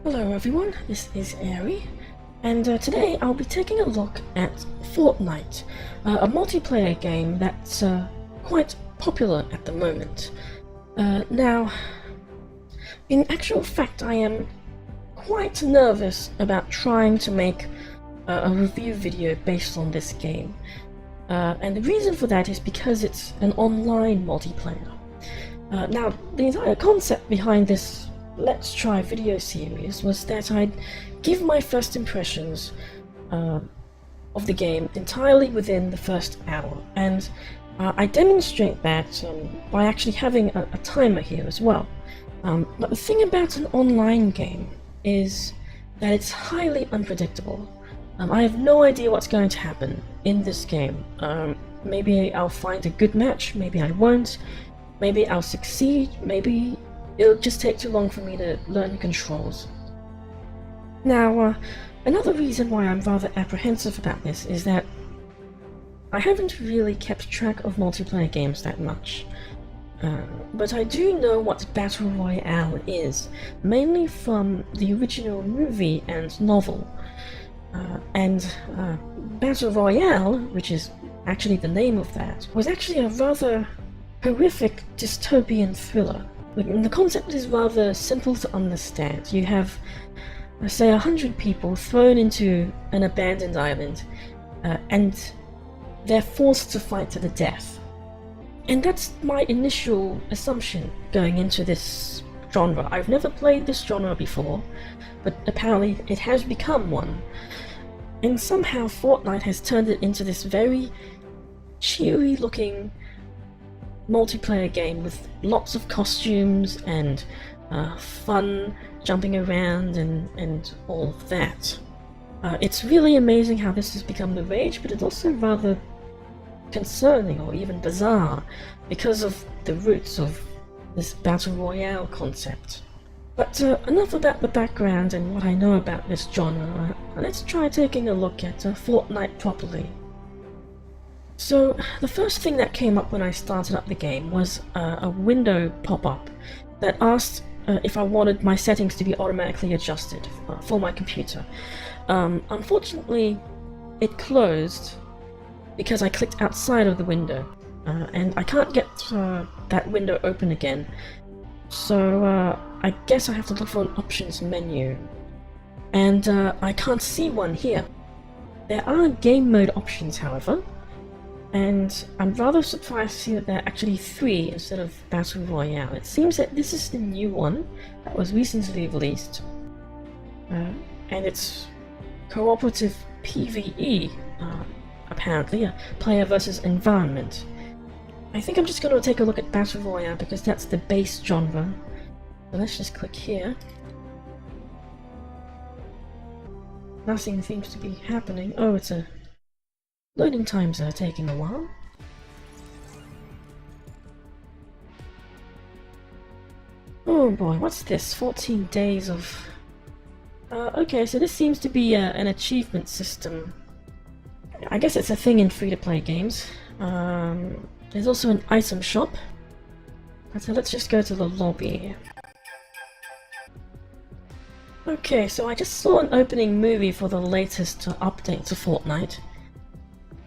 Hello everyone, this is Airi, and today I'll be taking a look at Fortnite, a multiplayer game that's quite popular at the moment. Now, in actual fact, I am quite nervous about trying to make a review video based on this game. And the reason for that is because it's an online multiplayer. Now, the entire concept behind this Let's Try video series was that I'd give my first impressions of the game entirely within the first hour, and I demonstrate that by actually having a timer here as well. But the thing about an online game is that it's highly unpredictable. I have no idea what's going to happen in this game. Maybe I'll find a good match, maybe I won't, maybe I'll succeed, maybe it'll just take too long for me to learn the controls. Now, another reason why I'm rather apprehensive about this is that I haven't really kept track of multiplayer games that much. But I do know what Battle Royale is, mainly from the original movie and novel. Battle Royale, which is actually the name of that, was actually a rather horrific dystopian thriller. The concept is rather simple to understand. You have, say, 100 people thrown into an abandoned island, and they're forced to fight to the death. And that's my initial assumption going into this genre. I've never played this genre before, but apparently it has become one. And somehow Fortnite has turned it into this very cheery looking multiplayer game with lots of costumes and fun jumping around and all of that. It's really amazing how this has become the rage, but it's also rather concerning or even bizarre because of the roots of this Battle Royale concept. But enough about the background and what I know about this genre. Let's try taking a look at Fortnite properly. So, the first thing that came up when I started up the game was a window pop-up that asked if I wanted my settings to be automatically adjusted for my computer. Unfortunately, it closed because I clicked outside of the window, and I can't get that window open again. So, I guess I have to look for an options menu, and I can't see one here. There are game mode options, however, and I'm rather surprised to see that there are actually 3 instead of Battle Royale. It seems that this is the new one that was recently released, and it's cooperative PvE, apparently, a player versus environment. I think I'm just going to take a look at Battle Royale because that's the base genre. So let's just click here. Nothing seems to be happening. Oh, it's a loading times are taking a while. Oh boy, what's this? 14 days of... okay, so this seems to be an achievement system. I guess it's a thing in free-to-play games. There's also an item shop. So let's just go to the lobby. Okay, so I just saw an opening movie for the latest update to Fortnite.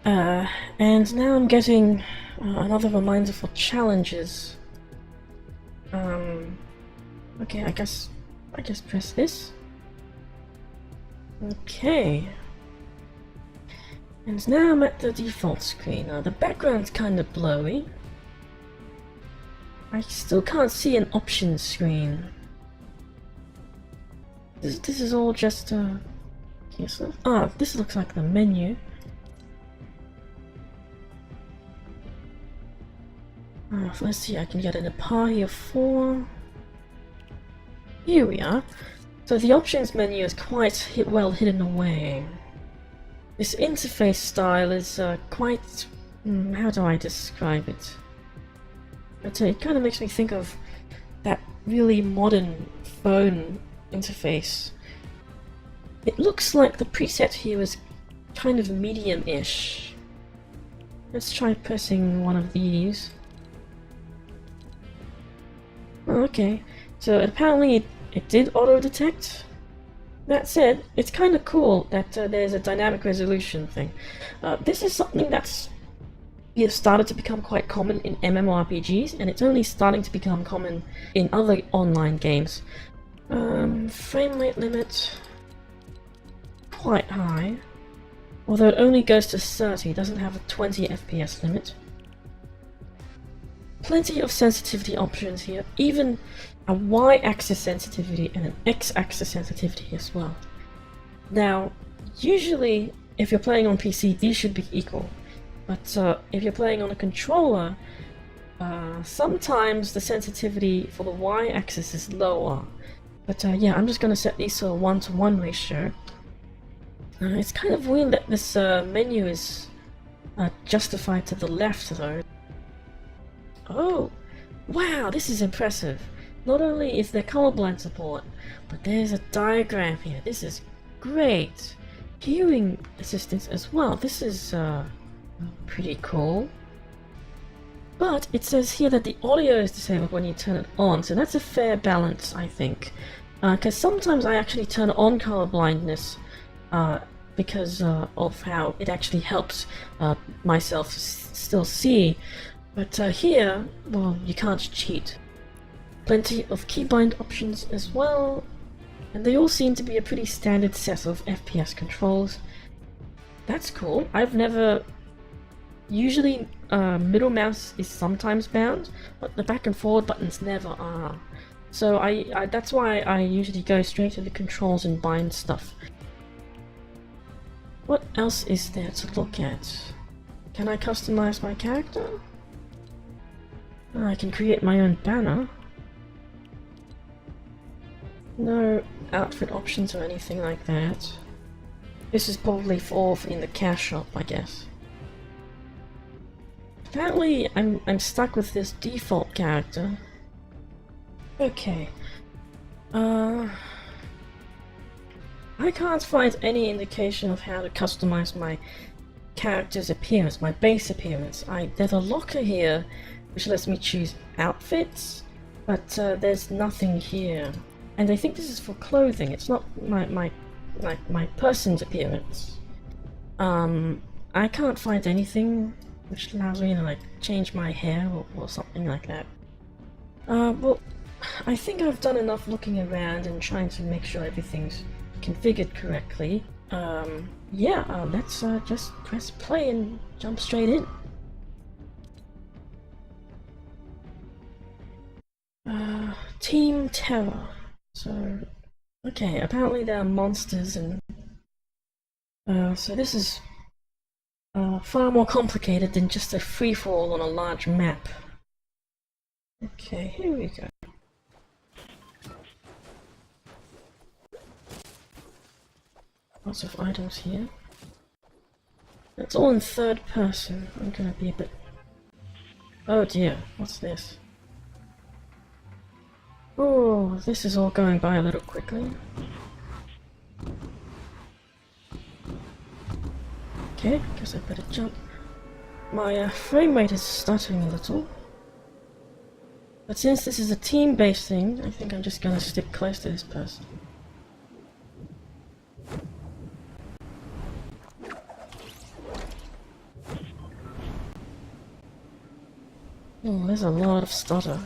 And now I'm getting another reminder for challenges. Okay, I guess press this. Okay. And now I'm at the default screen. The background's kind of blurry. I still can't see an options screen. This is all just this looks like the menu. Let's see, I can get in a party of 4. Here we are. So the options menu is quite well hidden away. This interface style is quite... how do I describe it? It kind of makes me think of that really modern phone interface. It looks like the preset here is kind of medium-ish. Let's try pressing one of these. Okay, so apparently it did auto-detect, That said, it's kind of cool that there's a dynamic resolution thing. This is something that's started to become quite common in MMORPGs, and it's only starting to become common in other online games. Frame rate limit quite high, although it only goes to 30, doesn't have a 20 FPS limit. Plenty of sensitivity options here, even a Y-axis sensitivity and an X-axis sensitivity as well. Now, usually if you're playing on PC, these should be equal, but if you're playing on a controller, sometimes the sensitivity for the Y-axis is lower. But yeah, I'm just going to set these to a 1-to-1 ratio. It's kind of weird that this menu is justified to the left though. Oh, wow, this is impressive. Not only is there colorblind support, but there's a diagram here. This is great. Hearing assistance as well. This is pretty cool. But it says here that the audio is disabled when you turn it on, so that's a fair balance, I think. Because sometimes I actually turn on color blindness because of how it actually helps myself still see. But here, well, you can't cheat. Plenty of keybind options as well, and they all seem to be a pretty standard set of FPS controls. That's cool. I've never... Usually middle mouse is sometimes bound, but the back and forward buttons never are. So that's why I usually go straight to the controls and bind stuff. What else is there to look at? Can I customize my character? I can create my own banner. No outfit options or anything like that. This is probably for in the cash shop, I guess. Apparently, I'm stuck with this default character. Okay. I can't find any indication of how to customize my character's appearance, my base appearance. There's a locker here which lets me choose outfits, but there's nothing here. And I think this is for clothing. It's not my person's appearance. I can't find anything which allows me to like change my hair or something like that. Well, I think I've done enough looking around and trying to make sure everything's configured correctly. Yeah, let's just press play and jump straight in. Team Terror. So, okay, apparently there are monsters and... so this is far more complicated than just a free-for-all on a large map. Okay, here we go. Lots of items here. It's all in third person. I'm gonna be a bit... Oh dear, what's this? Oh, this is all going by a little quickly. Okay, guess I better jump. My frame rate is stuttering a little. But since this is a team-based thing, I think I'm just gonna stick close to this person. Oh, there's a lot of stutter.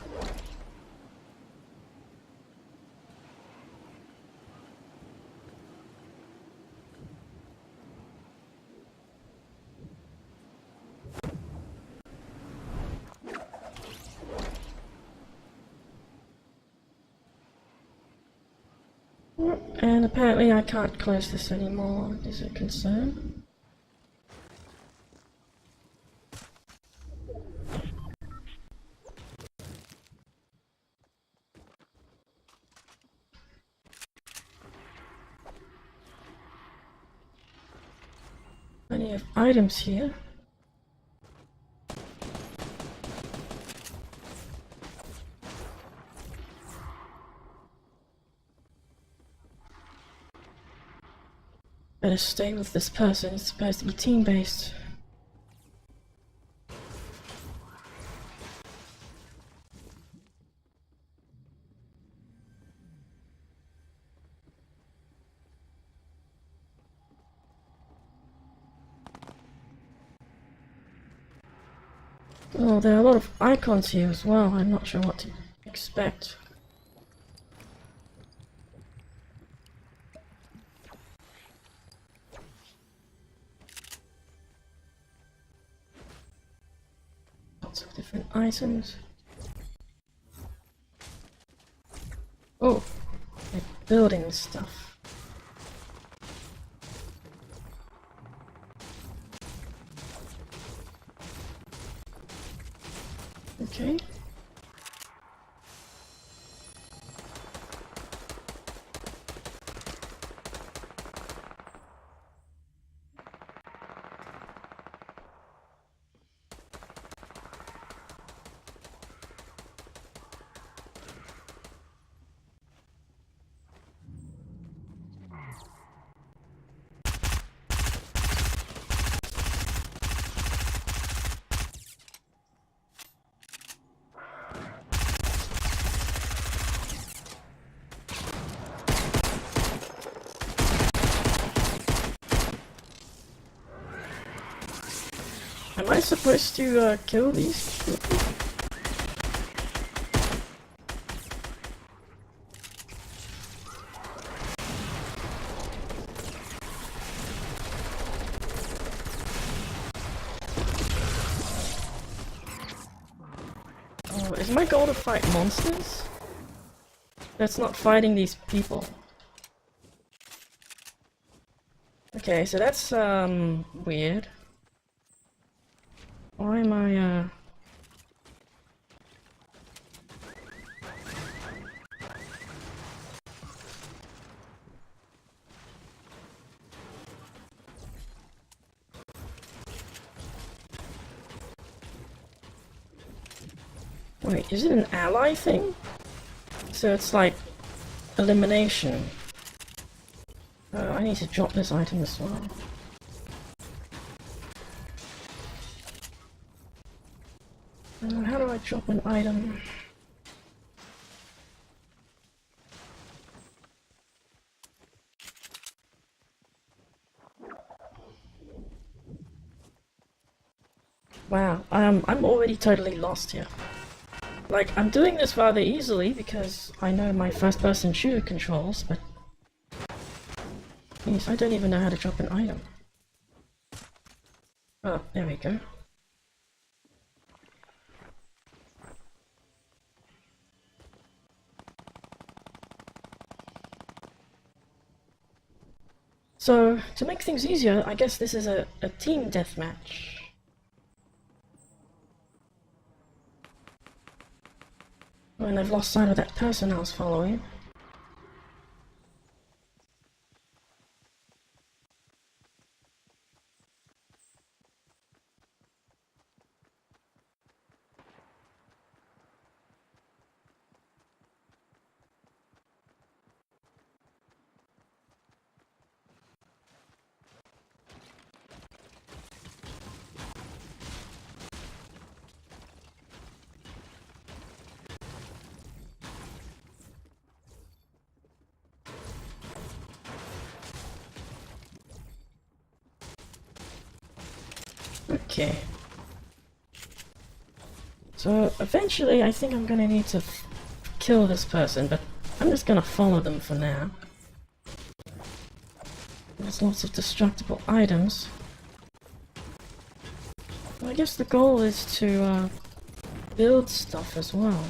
And apparently I can't close this anymore. Is it a concern? Plenty of items here. Better stay with this person, it's supposed to be team-based. Oh, there are a lot of icons here as well. I'm not sure what to expect. Lots of different items. Oh, they're building stuff. Okay. Am I supposed to kill these people? Oh, is my goal to fight monsters? That's not fighting these people. Okay, so that's weird. Why am I Wait, is it an ally thing? So it's like elimination. I need to drop this item as well. How do I drop an item? Wow, I'm already totally lost here. Like, I'm doing this rather easily because I know my first-person shooter controls, but yes, I don't even know how to drop an item. Oh, there we go. So, to make things easier, I guess this is a team deathmatch. Oh, and I've lost sight of that person I was following. Okay. So eventually I think I'm gonna need to kill this person, but I'm just gonna follow them for now. There's lots of destructible items. Well, I guess the goal is to build stuff as well.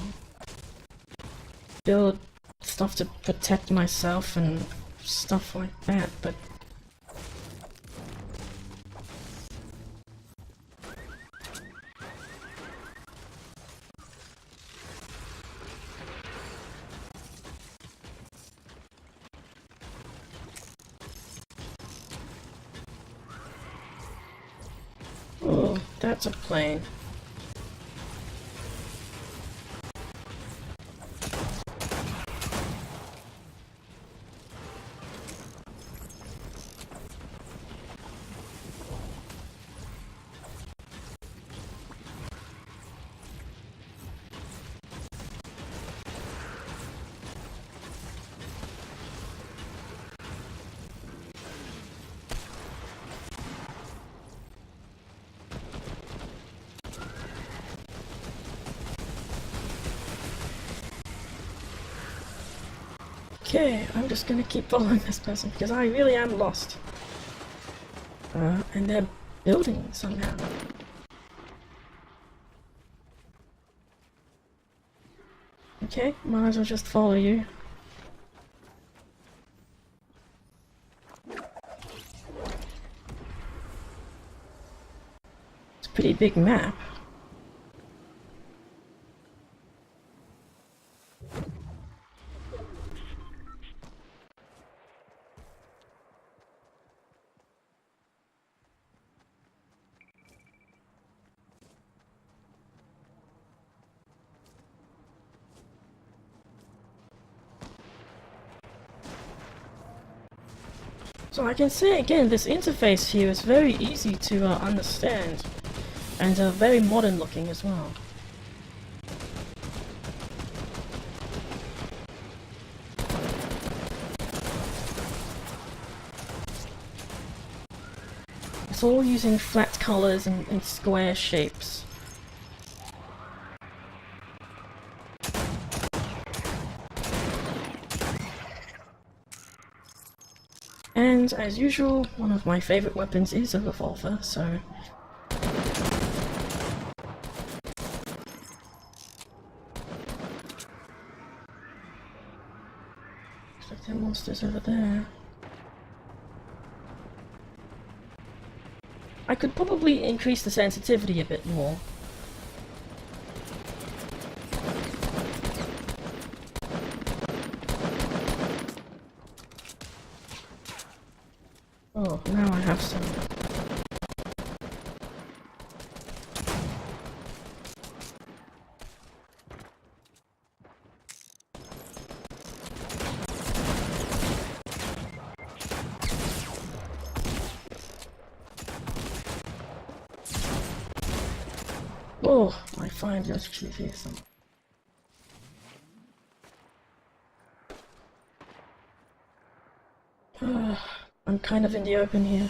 Build stuff to protect myself and stuff like that, but oh, that's a plane. Okay, I'm just gonna keep following this person because I really am lost. And they're building somehow. Okay, might as well just follow you. It's a pretty big map. So I can say again, this interface here is very easy to understand, and very modern looking as well. It's all using flat colors and square shapes. And as usual, one of my favorite weapons is a revolver, so... Looks like there are monsters over there. I could probably increase the sensitivity a bit more. Oh, now I have some. Oh, I find your chief here some. I'm kind of in the open here.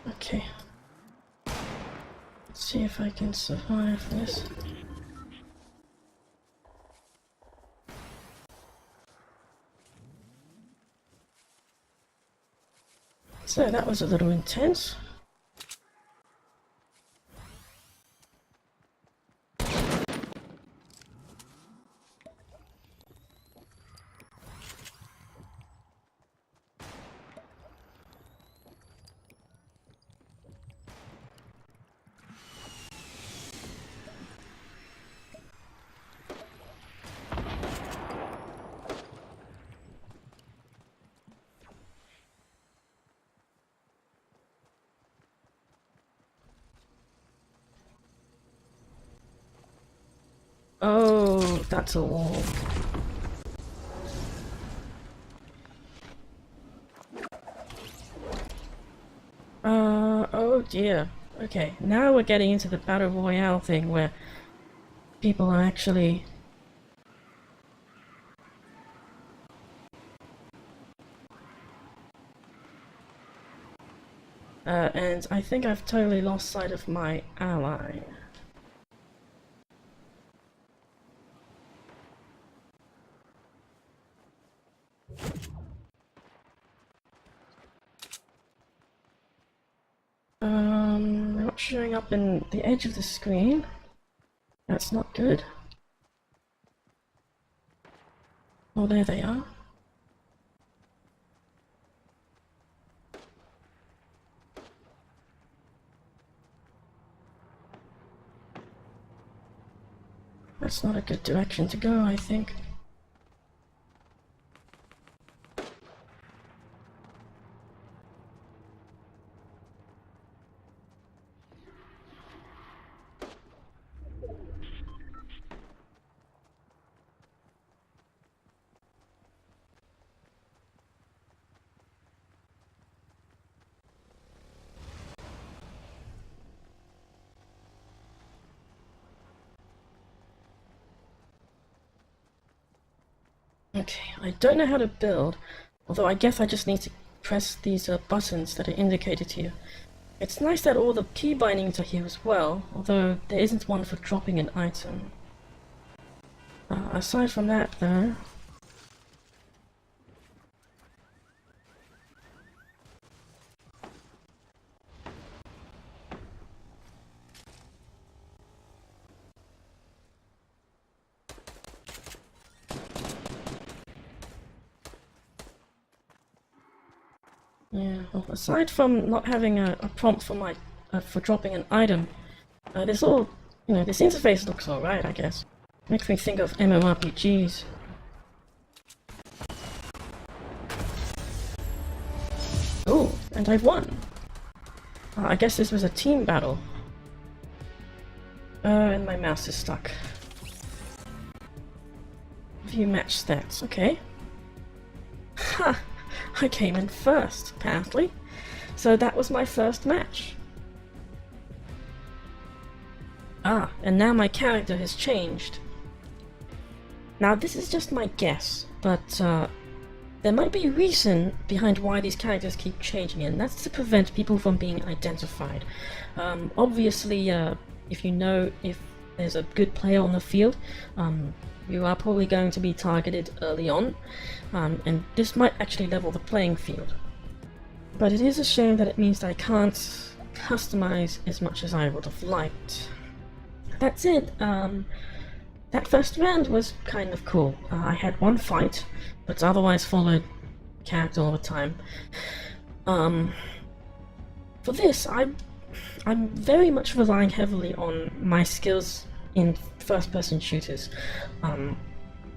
Okay. Let's see if I can survive this. So that was a little intense. Oh, that's a wall. Oh dear. Okay, now we're getting into the Battle Royale thing where people are actually... and I think I've totally lost sight of my ally. Not showing up in the edge of the screen. That's not good. Oh, there they are. That's not a good direction to go, I think. Okay, I don't know how to build, although I guess I just need to press these buttons that are indicated here. It's nice that all the key bindings are here as well, although there isn't one for dropping an item. Aside from that though... Yeah, well, aside from not having a prompt for my for dropping an item, this all, this interface looks alright, I guess. Makes me think of MMORPGs. Oh, and I won! I guess this was a team battle. And my mouse is stuck. View match stats, okay. Ha! I came in first, apparently. So that was my first match. Ah, and now my character has changed. Now this is just my guess, but there might be a reason behind why these characters keep changing, and that's to prevent people from being identified. Obviously, if you know if there's a good player on the field, you are probably going to be targeted early on, and this might actually level the playing field. But it is a shame that it means that I can't customize as much as I would have liked. That's it. That first round was kind of cool. I had one fight, but otherwise followed character all the time. For this, I'm very much relying heavily on my skills in first-person shooters.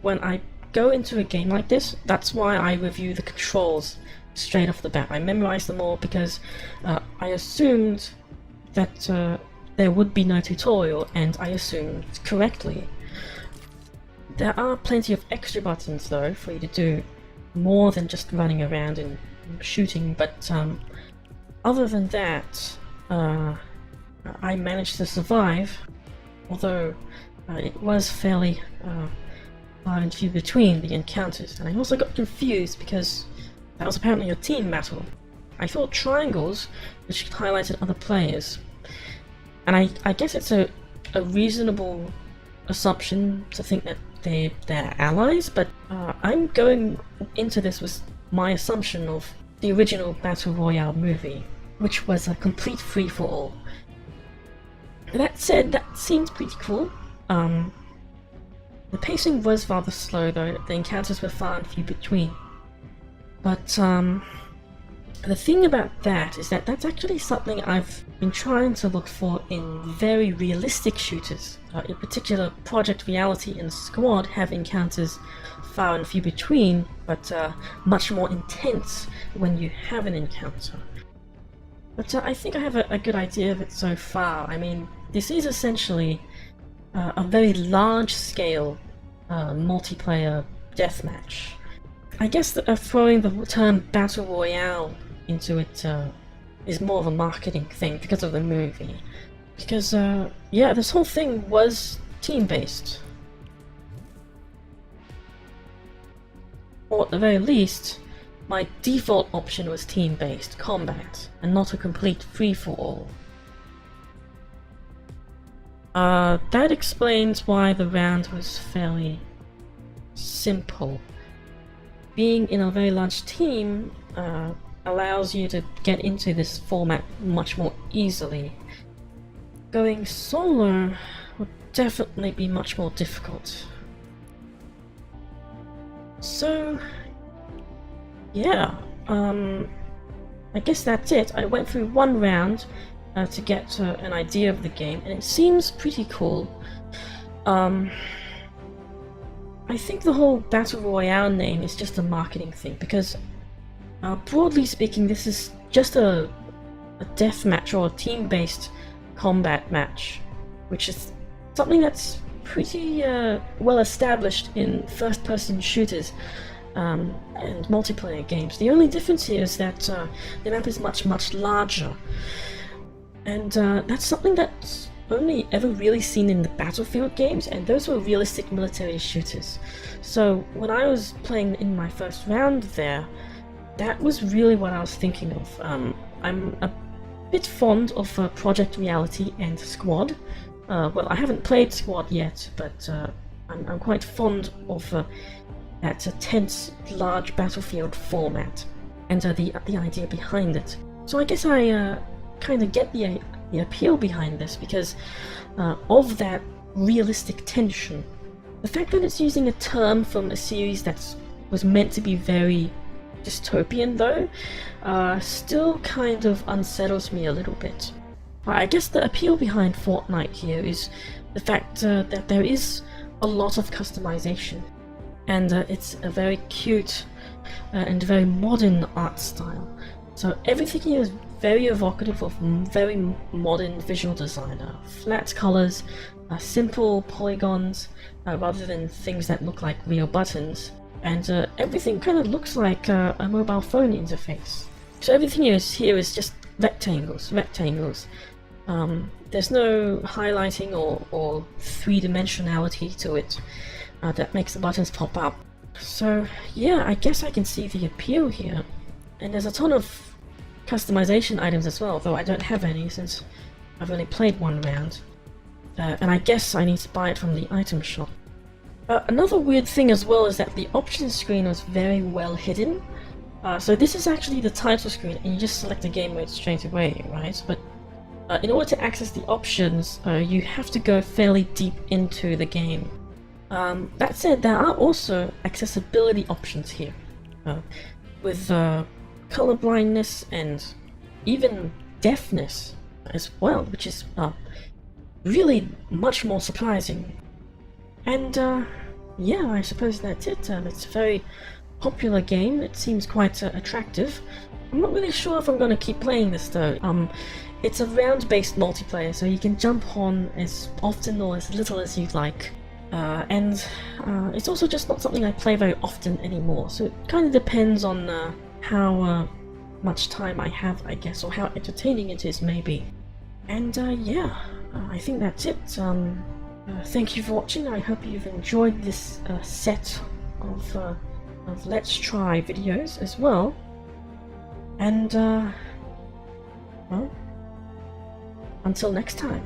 When I go into a game like this, that's why I review the controls straight off the bat. I memorize them all because I assumed that there would be no tutorial, and I assumed correctly. There are plenty of extra buttons though for you to do more than just running around and shooting, but other than that, I managed to survive, although it was fairly far and few between the encounters, and I also got confused because that was apparently a team battle. I thought triangles, which highlighted other players, and I guess it's a reasonable assumption to think that they're allies, but I'm going into this with my assumption of the original Battle Royale movie, which was a complete free-for-all. That said, that seems pretty cool. The pacing was rather slow though, the encounters were far and few between. But the thing about that is that that's actually something I've been trying to look for in very realistic shooters. In particular, Project Reality and Squad have encounters far and few between, but much more intense when you have an encounter. But I think I have a good idea of it so far. I mean, this is essentially a very large-scale multiplayer deathmatch. I guess that throwing the term Battle Royale into it is more of a marketing thing because of the movie. Because, yeah, this whole thing was team-based. Or at the very least, my default option was team-based combat, and not a complete free-for-all. That explains why the round was fairly simple. Being in a very large team allows you to get into this format much more easily. Going solo would definitely be much more difficult. So, yeah, I guess that's it. I went through one round to get an idea of the game, and it seems pretty cool. I think the whole Battle Royale name is just a marketing thing, because broadly speaking, this is just a deathmatch or a team-based combat match, which is something that's pretty well established in first-person shooters and multiplayer games. The only difference here is that the map is much larger, and that's something that's only ever really seen in the Battlefield games, and those were realistic military shooters. So when I was playing in my first round there, that was really what I was thinking of. I'm a bit fond of Project Reality and Squad. Well, I haven't played Squad yet, but I'm quite fond of that tense, large battlefield format and the idea behind it. So I guess I kind of get the appeal behind this because of that realistic tension. The fact that it's using a term from a series that was meant to be very dystopian, though, still kind of unsettles me a little bit. I guess the appeal behind Fortnite here is the fact that there is a lot of customization, and it's a very cute and very modern art style. So everything here is very evocative of very modern visual design. Flat colors, simple polygons, rather than things that look like real buttons. And everything kind of looks like a mobile phone interface. So everything here is just rectangles. There's no highlighting or three-dimensionality to it that makes the buttons pop up. So yeah, I guess I can see the appeal here. And there's a ton of customization items as well, though I don't have any since I've only played one round. And I guess I need to buy it from the item shop. Another weird thing as well is that the options screen was very well hidden. So this is actually the title screen, and you just select the game mode straight away, right? But in order to access the options, you have to go fairly deep into the game. That said, there are also accessibility options here, with color blindness and even deafness as well, which is really much more surprising. And yeah, I suppose that's it. It's a very popular game. It seems quite attractive. I'm not really sure if I'm going to keep playing this though. It's a round-based multiplayer, so you can jump on as often or as little as you'd like. And it's also just not something I play very often anymore, so it kind of depends on how much time I have, I guess, or how entertaining it is, maybe. And yeah, I think that's it. Thank you for watching. I hope you've enjoyed this set of Let's Try videos as well. And, well, until next time.